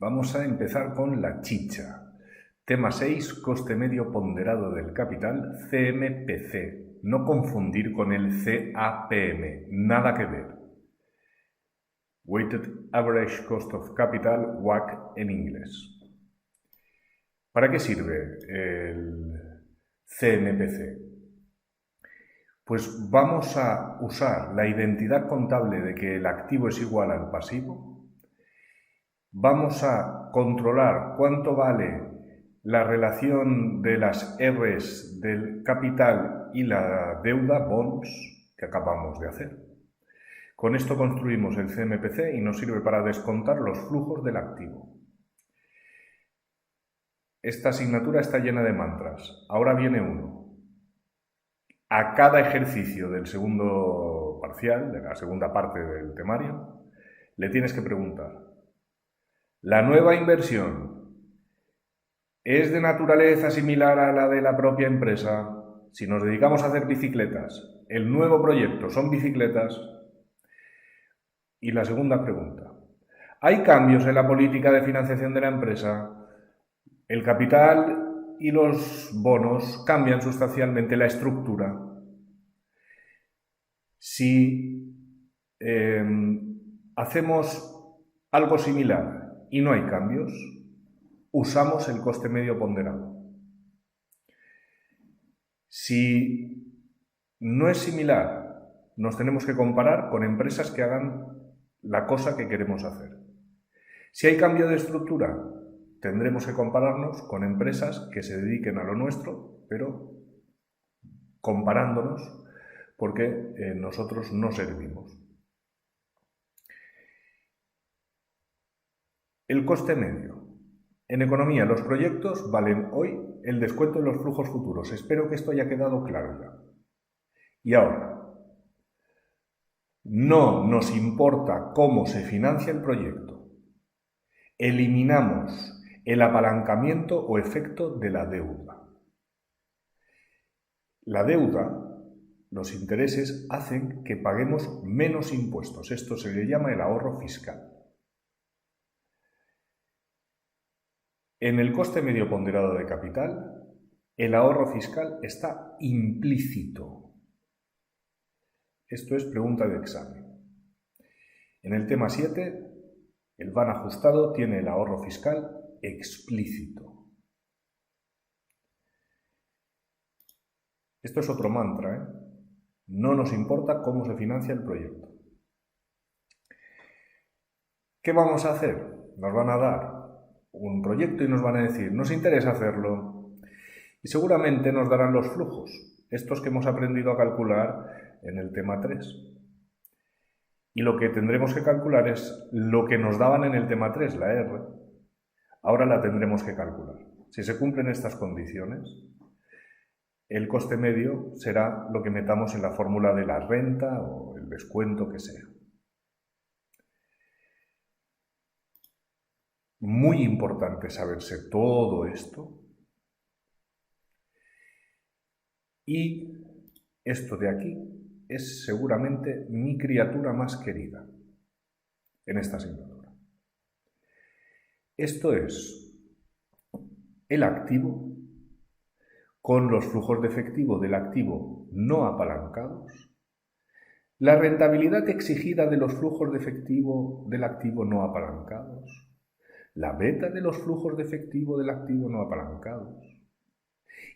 Vamos a empezar con la chicha. Tema 6, coste medio ponderado del capital, CMPC. No confundir con el CAPM, nada que ver. Weighted Average Cost of Capital, WACC en inglés. ¿Para qué sirve el CMPC? Pues vamos a usar la identidad contable de que el activo es igual al pasivo. Vamos a controlar cuánto vale la relación de las R's del capital y la deuda, bonds, que acabamos de hacer. Con esto construimos el CMPC y nos sirve para descontar los flujos del activo. Esta asignatura está llena de mantras. Ahora viene uno. A cada ejercicio del segundo parcial, de la segunda parte del temario, le tienes que preguntar: ¿la nueva inversión es de naturaleza similar a la de la propia empresa? Si nos dedicamos a hacer bicicletas, ¿el nuevo proyecto son bicicletas? Y la segunda pregunta: ¿hay cambios en la política de financiación de la empresa? El capital y los bonos cambian sustancialmente la estructura. Si hacemos algo similar y no hay cambios, usamos el coste medio ponderado. Si no es similar, nos tenemos que comparar con empresas que hagan la cosa que queremos hacer. Si hay cambio de estructura, tendremos que compararnos con empresas que se dediquen a lo nuestro, pero comparándonos porque nosotros no servimos. El coste medio. En economía, los proyectos valen hoy el descuento de los flujos futuros. Espero que esto haya quedado claro ya. Y ahora, no nos importa cómo se financia el proyecto. Eliminamos el apalancamiento o efecto de la deuda. La deuda, los intereses, hacen que paguemos menos impuestos. Esto se le llama el ahorro fiscal. En el coste medio ponderado de capital, el ahorro fiscal está implícito. Esto es pregunta de examen. En el tema 7, el VAN ajustado tiene el ahorro fiscal explícito. Esto es otro mantra, ¿eh? No nos importa cómo se financia el proyecto. ¿Qué vamos a hacer? Nos van a dar un proyecto y nos van a decir: nos interesa hacerlo. Y seguramente nos darán los flujos, estos que hemos aprendido a calcular en el tema 3. Y lo que tendremos que calcular es lo que nos daban en el tema 3, la R. Ahora la tendremos que calcular. Si se cumplen estas condiciones, el coste medio será lo que metamos en la fórmula de la renta o el descuento que sea. Muy importante saberse todo esto. Y esto de aquí es seguramente mi criatura más querida en esta asignatura. Esto es el activo con los flujos de efectivo del activo no apalancados, la rentabilidad exigida de los flujos de efectivo del activo no apalancados, la beta de los flujos de efectivo del activo no apalancados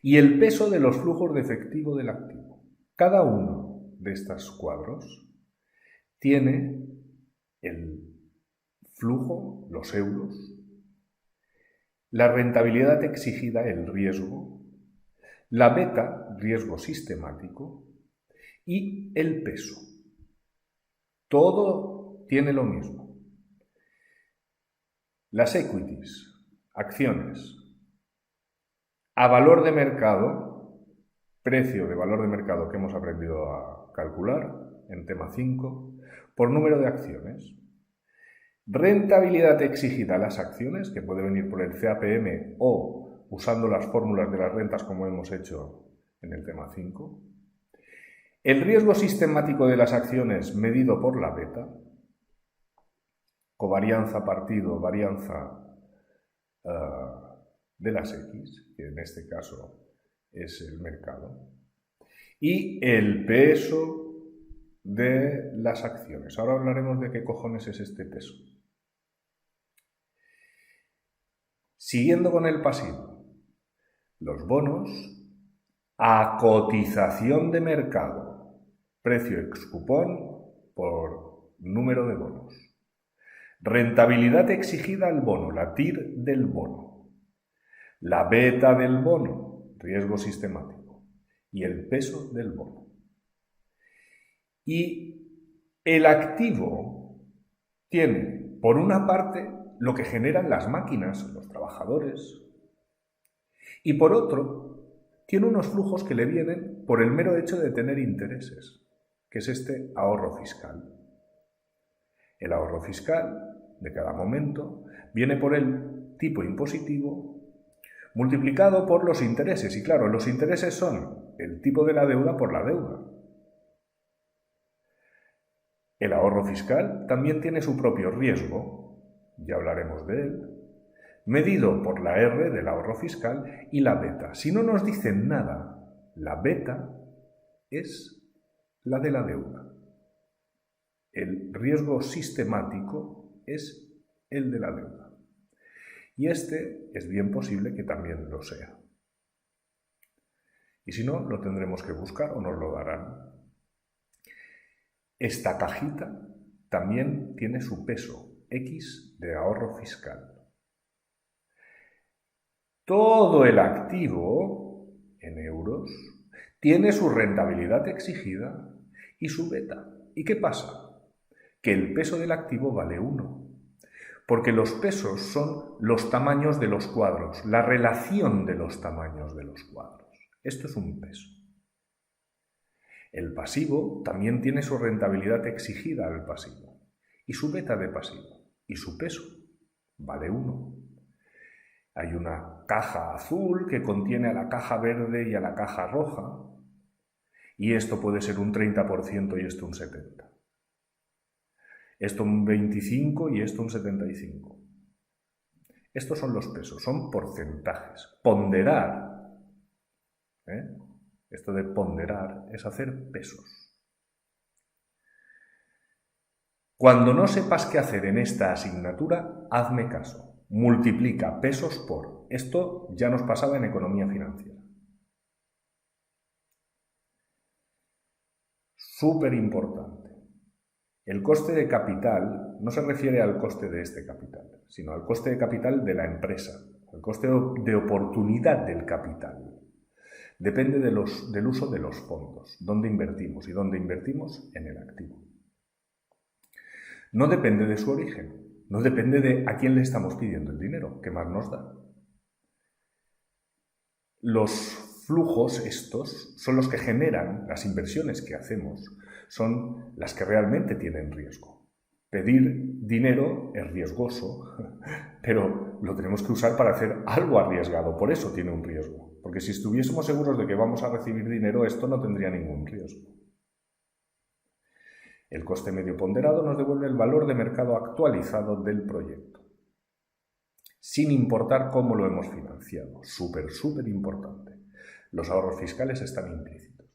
y el peso de los flujos de efectivo del activo. Cada uno de estos cuadros tiene el flujo, los euros, la rentabilidad exigida, el riesgo, la beta, riesgo sistemático, y el peso. Todo tiene lo mismo. Las equities, acciones, a valor de mercado, precio de valor de mercado que hemos aprendido a calcular en tema 5, por número de acciones. Rentabilidad exigida a las acciones, que puede venir por el CAPM o usando las fórmulas de las rentas como hemos hecho en el tema 5. El riesgo sistemático de las acciones medido por la beta, covarianza partido varianza de las X, que en este caso es el mercado, y el peso de las acciones. Ahora hablaremos de qué cojones es este peso. Siguiendo con el pasivo, los bonos a cotización de mercado, precio ex cupón por número de bonos. Rentabilidad exigida al bono, la TIR del bono. La beta del bono, riesgo sistemático. Y el peso del bono. Y el activo tiene, por una parte, lo que generan las máquinas, los trabajadores, y por otro, tiene unos flujos que le vienen por el mero hecho de tener intereses, que es este ahorro fiscal. El ahorro fiscal de cada momento viene por el tipo impositivo multiplicado por los intereses. Y claro, los intereses son el tipo de la deuda por la deuda. El ahorro fiscal también tiene su propio riesgo, ya hablaremos de él, medido por la R del ahorro fiscal y la beta. Si no nos dicen nada, la beta es la de la deuda. El riesgo sistemático es el de la deuda. Y este es bien posible que también lo sea. Y si no, lo tendremos que buscar o nos lo darán. Esta cajita también tiene su peso, X de ahorro fiscal. Todo el activo, en euros, tiene su rentabilidad exigida y su beta. ¿Y qué pasa? Que el peso del activo vale 1. Porque los pesos son los tamaños de los cuadros, la relación de los tamaños de los cuadros. Esto es un peso. El pasivo también tiene su rentabilidad exigida al pasivo y su beta de pasivo y su peso vale 1. Hay una caja azul que contiene a la caja verde y a la caja roja y esto puede ser un 30% y esto un 70%. Esto un 25% y esto un 75%. Estos son los pesos, son porcentajes. Ponderar, esto de ponderar es hacer pesos. Cuando no sepas qué hacer en esta asignatura, hazme caso. Multiplica pesos por. Esto ya nos pasaba en economía financiera. Súper importante. El coste de capital no se refiere al coste de este capital, sino al coste de capital de la empresa, al coste de oportunidad del capital. Depende del uso de los fondos, dónde invertimos y dónde invertimos en el activo. No depende de su origen, no depende de a quién le estamos pidiendo el dinero, qué más nos da. Los flujos estos son los que generan las inversiones que hacemos, son las que realmente tienen riesgo. Pedir dinero es riesgoso, pero lo tenemos que usar para hacer algo arriesgado, por eso tiene un riesgo. Porque si estuviésemos seguros de que vamos a recibir dinero, esto no tendría ningún riesgo. El coste medio ponderado nos devuelve el valor de mercado actualizado del proyecto, sin importar cómo lo hemos financiado. Súper importante. Los ahorros fiscales están implícitos.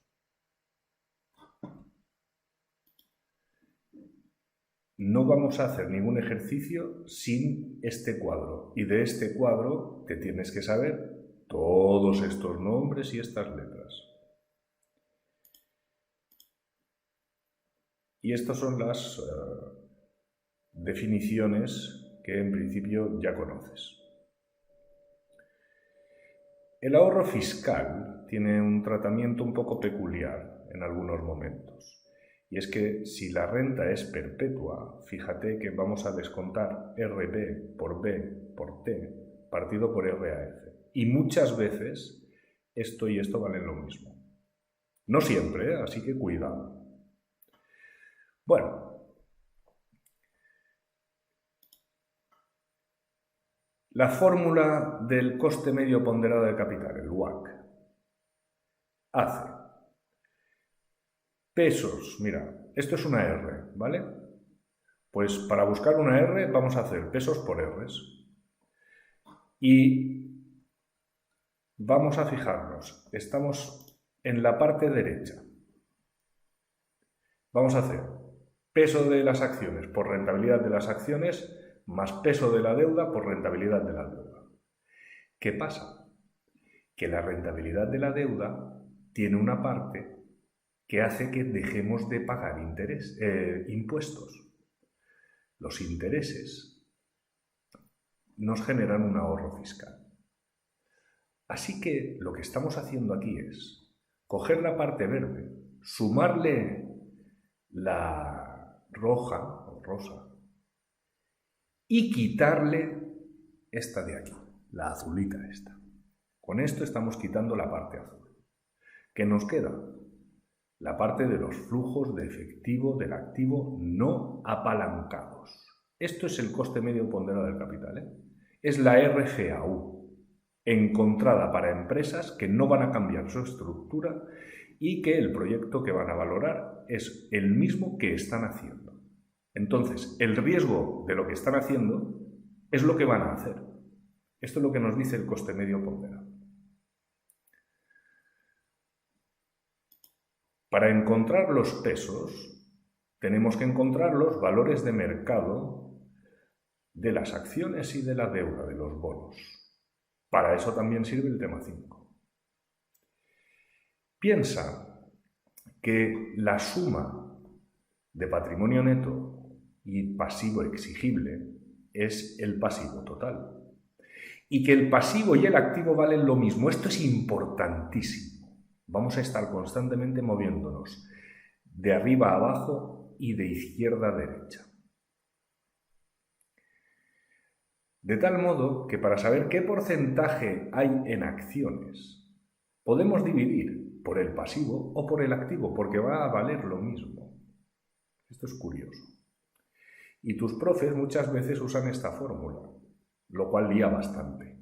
No vamos a hacer ningún ejercicio sin este cuadro. Y de este cuadro te tienes que saber todos estos nombres y estas letras. Y estas son las definiciones que en principio ya conoces. El ahorro fiscal tiene un tratamiento un poco peculiar en algunos momentos. Y es que si la renta es perpetua, fíjate que vamos a descontar RB por B por T partido por RAF. Y muchas veces esto y esto valen lo mismo. No siempre, así que cuidado. Bueno. La fórmula del coste medio ponderado de capital, el WACC, hace pesos, mira, esto es una R, ¿vale? Pues para buscar una R vamos a hacer pesos por Rs. Y vamos a fijarnos, estamos en la parte derecha. Vamos a hacer peso de las acciones por rentabilidad de las acciones más peso de la deuda por rentabilidad de la deuda. ¿Qué pasa? Que la rentabilidad de la deuda tiene una parte que hace que dejemos de pagar impuestos. Los intereses nos generan un ahorro fiscal. Así que lo que estamos haciendo aquí es coger la parte verde, sumarle la roja o rosa y quitarle esta de aquí, la azulita esta. Con esto estamos quitando la parte azul. ¿Qué nos queda? La parte de los flujos de efectivo del activo no apalancados. Esto es el coste medio ponderado del capital, ¿eh? Es la RFAU, encontrada para empresas que no van a cambiar su estructura y que el proyecto que van a valorar es el mismo que están haciendo. Entonces, el riesgo de lo que están haciendo es lo que van a hacer. Esto es lo que nos dice el coste medio ponderado. Para encontrar los pesos, tenemos que encontrar los valores de mercado de las acciones y de la deuda, de los bonos. Para eso también sirve el tema 5. Piensa que la suma de patrimonio neto y pasivo exigible es el pasivo total. Y que el pasivo y el activo valen lo mismo. Esto es importantísimo. Vamos a estar constantemente moviéndonos de arriba a abajo y de izquierda a derecha. De tal modo que para saber qué porcentaje hay en acciones, podemos dividir por el pasivo o por el activo, porque va a valer lo mismo. Esto es curioso. Y tus profes muchas veces usan esta fórmula, lo cual lía bastante.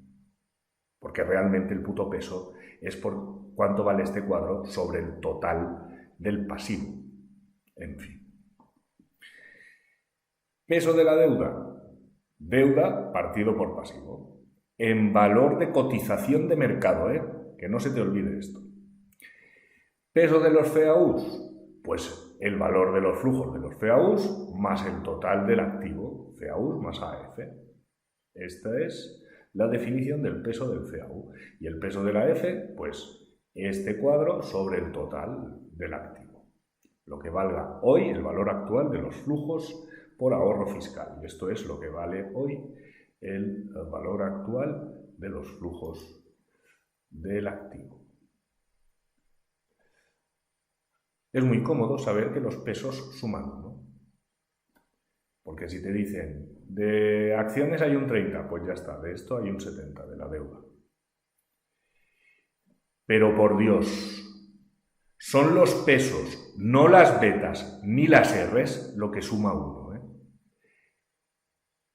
Porque realmente el puto peso es por cuánto vale este cuadro sobre el total del pasivo. En fin. Peso de la deuda. Deuda partido por pasivo. En valor de cotización de mercado, que no se te olvide esto. Peso de los FAUs. Pues el valor de los flujos de los FAUs más el total del activo. FAUs más AF. Esta es la definición del peso del FAU. Y el peso de la F, pues este cuadro sobre el total del activo. Lo que valga hoy, el valor actual de los flujos por ahorro fiscal. Y esto es lo que vale hoy el valor actual de los flujos del activo. Es muy cómodo saber que los pesos suman, ¿no? Porque si te dicen, de acciones hay un 30, pues ya está, de esto hay un 70, de la deuda. Pero por Dios, son los pesos, no las betas ni las R's, lo que suma uno,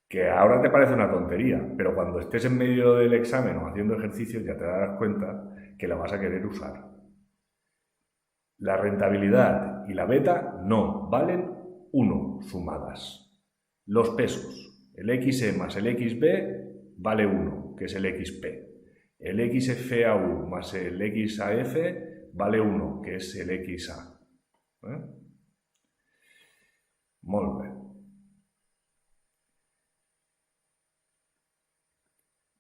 Que ahora te parece una tontería, pero cuando estés en medio del examen o haciendo ejercicios ya te darás cuenta que la vas a querer usar. La rentabilidad y la beta no, valen 1 sumadas. Los pesos, el XE más el XB vale 1, que es el XP. El XFAU más el XAF vale 1, que es el XA. Molt bé.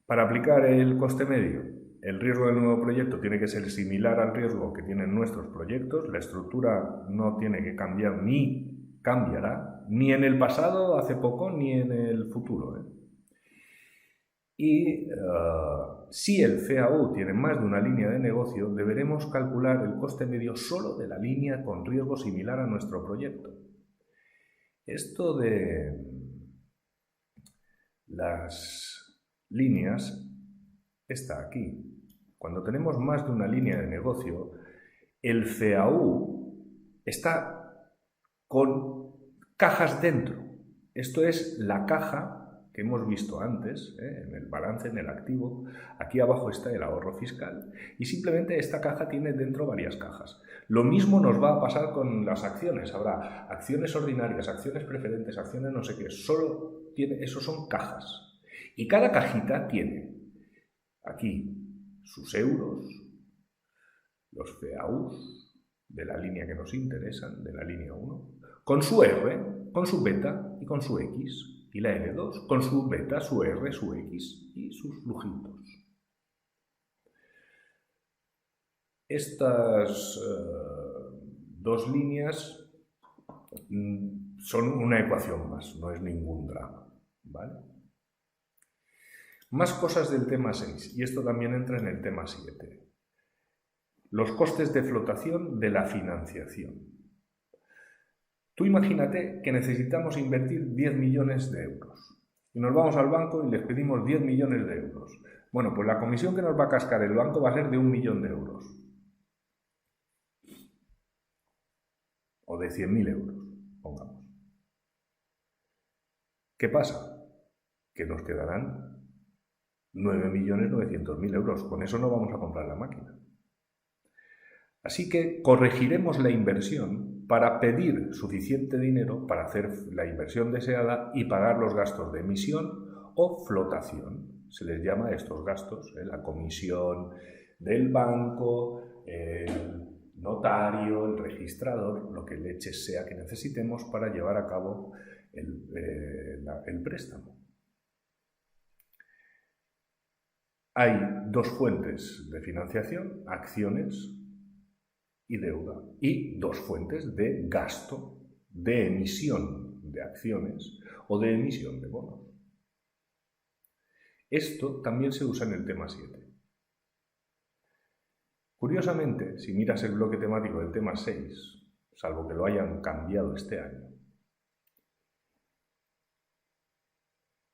Para aplicar el coste medio, el riesgo del nuevo proyecto tiene que ser similar al riesgo que tienen nuestros proyectos. La estructura no tiene que cambiar ni cambiará, ni en el pasado, hace poco, ni en el futuro. Y si el FAU tiene más de una línea de negocio, deberemos calcular el coste medio solo de la línea con riesgo similar a nuestro proyecto. Esto de las líneas está aquí. Cuando tenemos más de una línea de negocio, el FAU está con cajas dentro. Esto es la caja que hemos visto antes, en el balance, en el activo. Aquí abajo está el ahorro fiscal y simplemente esta caja tiene dentro varias cajas. Lo mismo nos va a pasar con las acciones. Habrá acciones ordinarias, acciones preferentes, acciones no sé qué. Solo tiene, esos son cajas. Y cada cajita tiene aquí sus euros, los FEAUs de la línea que nos interesan, de la línea 1, con su R, con su beta y con su X, y la L2 con su beta, su R, su X y sus flujitos. Estas dos líneas son una ecuación más, no es ningún drama, ¿vale? Más cosas del tema 6, y esto también entra en el tema 7. Los costes de flotación de la financiación. Tú imagínate que necesitamos invertir 10 millones de euros y nos vamos al banco y les pedimos 10 millones de euros. Bueno, pues la comisión que nos va a cascar el banco va a ser de 1 millón de euros. O de 100.000 euros, pongamos. ¿Qué pasa? Que nos quedarán 9.900.000 euros. Con eso no vamos a comprar la máquina. Así que corregiremos la inversión para pedir suficiente dinero para hacer la inversión deseada y pagar los gastos de emisión o flotación. Se les llama a estos gastos, la comisión del banco, el notario, el registrador, lo que leches sea que necesitemos para llevar a cabo el préstamo. Hay dos fuentes de financiación, acciones y deuda, y dos fuentes de gasto, de emisión de acciones o de emisión de bonos. Esto también se usa en el tema 7. Curiosamente, si miras el bloque temático del tema 6, salvo que lo hayan cambiado este año,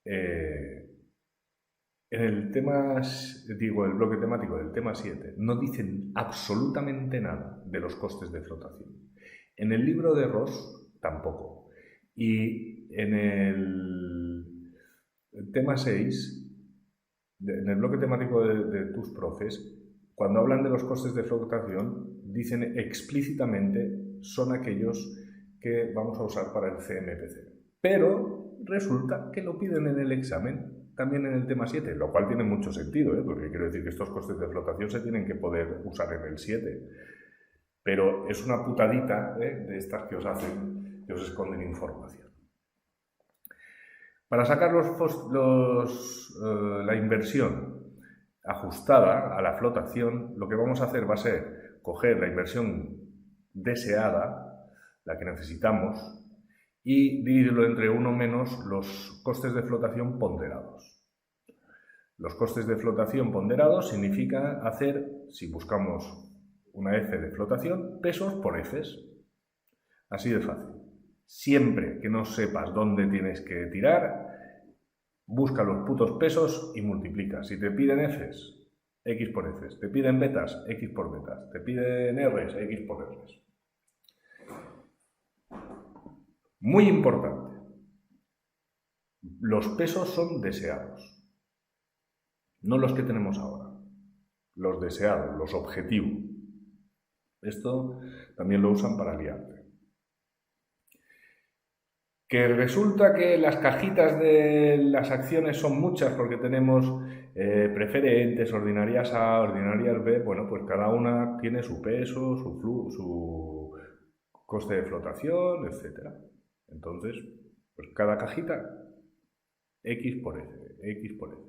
en el bloque temático del tema 7 no dicen absolutamente nada de los costes de flotación. En el libro de Ross tampoco. Y en el tema 6, en el bloque temático de tus profes, cuando hablan de los costes de flotación, dicen explícitamente son aquellos que vamos a usar para el CMPC. Pero resulta que lo piden en el examen. También en el tema 7, lo cual tiene mucho sentido, porque quiero decir que estos costes de flotación se tienen que poder usar en el 7. Pero es una putadita de estas que os hacen, que os esconden información. Para sacar la inversión ajustada a la flotación, lo que vamos a hacer va a ser coger la inversión deseada, la que necesitamos, y dividirlo entre uno menos los costes de flotación ponderados. Los costes de flotación ponderados significa hacer, si buscamos una F de flotación, pesos por Fs. Así de fácil. Siempre que no sepas dónde tienes que tirar, busca los putos pesos y multiplica. Si te piden Fs, X por Fs. Te piden betas, X por betas. Te piden Rs, X por Rs. Muy importante, los pesos son deseados, no los que tenemos ahora, los deseados, los objetivos. Esto también lo usan para liarte. Que resulta que las cajitas de las acciones son muchas porque tenemos preferentes, ordinarias A, ordinarias B, bueno, pues cada una tiene su peso, su coste de flotación, etc. Entonces, pues cada cajita, X por F, X por F.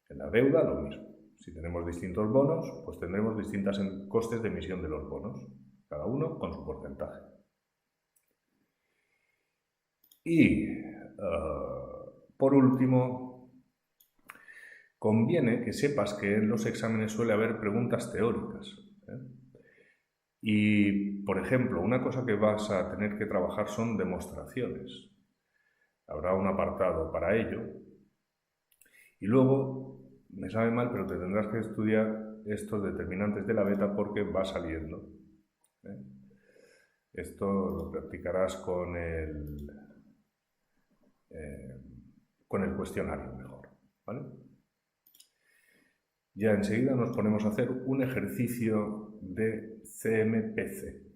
En la deuda, lo mismo. Si tenemos distintos bonos, pues tendremos distintos costes de emisión de los bonos, cada uno con su porcentaje. Y, por último, conviene que sepas que en los exámenes suele haber preguntas teóricas. Y, por ejemplo, una cosa que vas a tener que trabajar son demostraciones. Habrá un apartado para ello. Y luego, me sabe mal, pero te tendrás que estudiar estos determinantes de la beta porque va saliendo. Esto lo practicarás con el cuestionario mejor, ¿vale? Ya enseguida nos ponemos a hacer un ejercicio de CMPC.